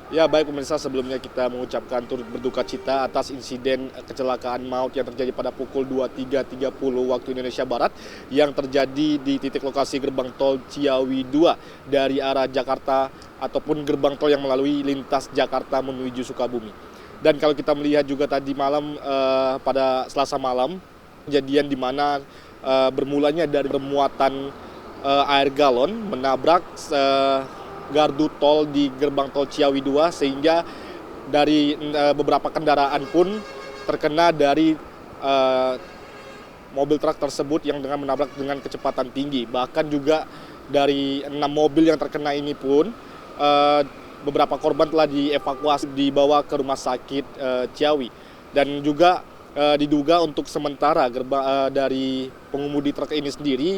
Ya, baik pemirsa, sebelumnya kita mengucapkan turut berduka cita atas insiden kecelakaan maut yang terjadi pada pukul 23.30 waktu Indonesia Barat yang terjadi di titik lokasi gerbang tol Ciawi 2 dari arah Jakarta ataupun gerbang tol yang melalui lintas Jakarta menuju Sukabumi. Dan kalau kita melihat juga tadi malam pada Selasa malam, kejadian di mana bermulanya dari bermuatan air galon menabrak gardu tol di gerbang tol Ciawi 2 sehingga dari beberapa kendaraan pun terkena dari mobil truk tersebut yang dengan menabrak dengan kecepatan tinggi. Bahkan juga dari 6 mobil yang terkena ini pun beberapa korban telah dievakuasi dibawa ke rumah sakit Ciawi. Dan juga diduga untuk sementara dari pengemudi truk ini sendiri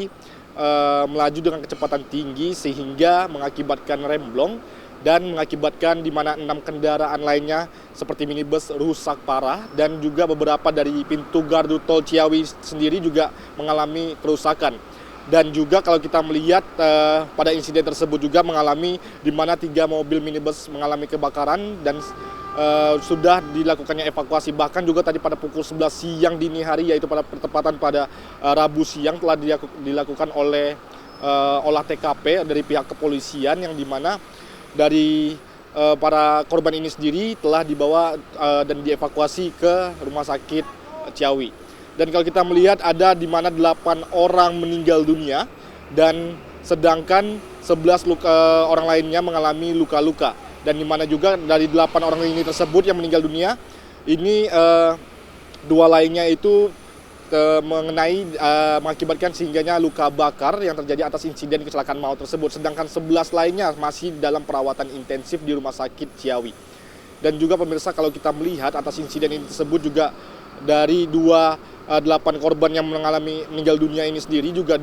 melaju dengan kecepatan tinggi sehingga mengakibatkan remblong dan mengakibatkan di mana 6 kendaraan lainnya seperti minibus rusak parah dan juga beberapa dari pintu gardu tol Ciawi sendiri juga mengalami kerusakan. Dan juga kalau kita melihat pada insiden tersebut juga mengalami di mana 3 mobil minibus mengalami kebakaran dan sudah dilakukannya evakuasi. Bahkan juga tadi pada pukul 11 siang dini hari, yaitu pada pertepatan pada Rabu siang, telah dilakukan oleh olah TKP dari pihak kepolisian yang dimana dari para korban ini sendiri telah dibawa dan dievakuasi ke rumah sakit Ciawi. Dan kalau kita melihat ada di mana 8 orang meninggal dunia dan sedangkan 11 orang lainnya mengalami luka-luka. Dan di mana juga dari 8 orang ini tersebut yang meninggal dunia, ini 2 lainnya itu mengakibatkan sehingganya luka bakar yang terjadi atas insiden kecelakaan maut tersebut. Sedangkan 11 lainnya masih dalam perawatan intensif di rumah sakit Ciawi. Dan juga pemirsa, kalau kita melihat atas insiden ini tersebut juga dari 8 korban yang mengalami meninggal dunia ini sendiri juga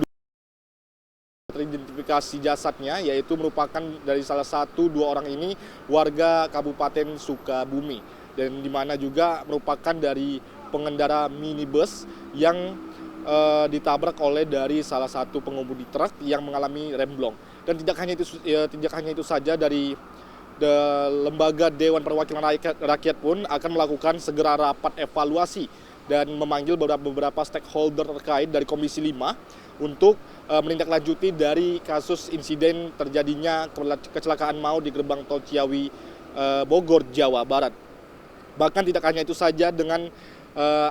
teridentifikasi jasadnya, yaitu merupakan dari salah satu 2 orang ini warga Kabupaten Sukabumi, dan di mana juga merupakan dari pengendara minibus yang ditabrak oleh dari salah satu pengemudi truk yang mengalami remblong. Dan tidak hanya itu saja, dari lembaga Dewan Perwakilan Rakyat pun akan melakukan segera rapat evaluasi dan memanggil beberapa stakeholder terkait dari Komisi 5 untuk menindaklanjuti dari kasus insiden terjadinya kecelakaan maut di gerbang tol Ciawi Bogor, Jawa Barat. Bahkan tidak hanya itu saja, dengan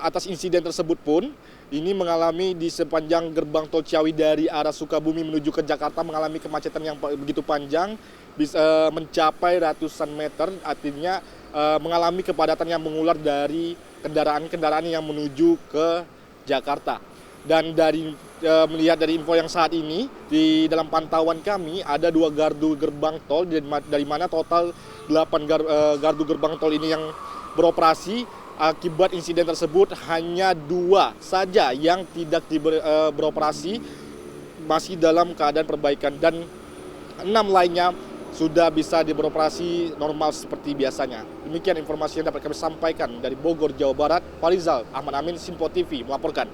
atas insiden tersebut pun ini mengalami di sepanjang gerbang tol Ciawi dari arah Sukabumi menuju ke Jakarta mengalami kemacetan yang begitu panjang, bisa mencapai ratusan meter, artinya mengalami kepadatan yang mengular dari kendaraan-kendaraan yang menuju ke Jakarta. Dan melihat dari info yang saat ini, di dalam pantauan kami ada 2 gardu gerbang tol, dari mana total 8 gardu gerbang tol ini yang beroperasi. Akibat insiden tersebut hanya 2 saja yang tidak beroperasi, masih dalam keadaan perbaikan, dan 6 lainnya sudah bisa beroperasi normal seperti biasanya. Demikian informasi yang dapat kami sampaikan dari Bogor, Jawa Barat. Farizal Ahmad Amin, Simpo TV melaporkan.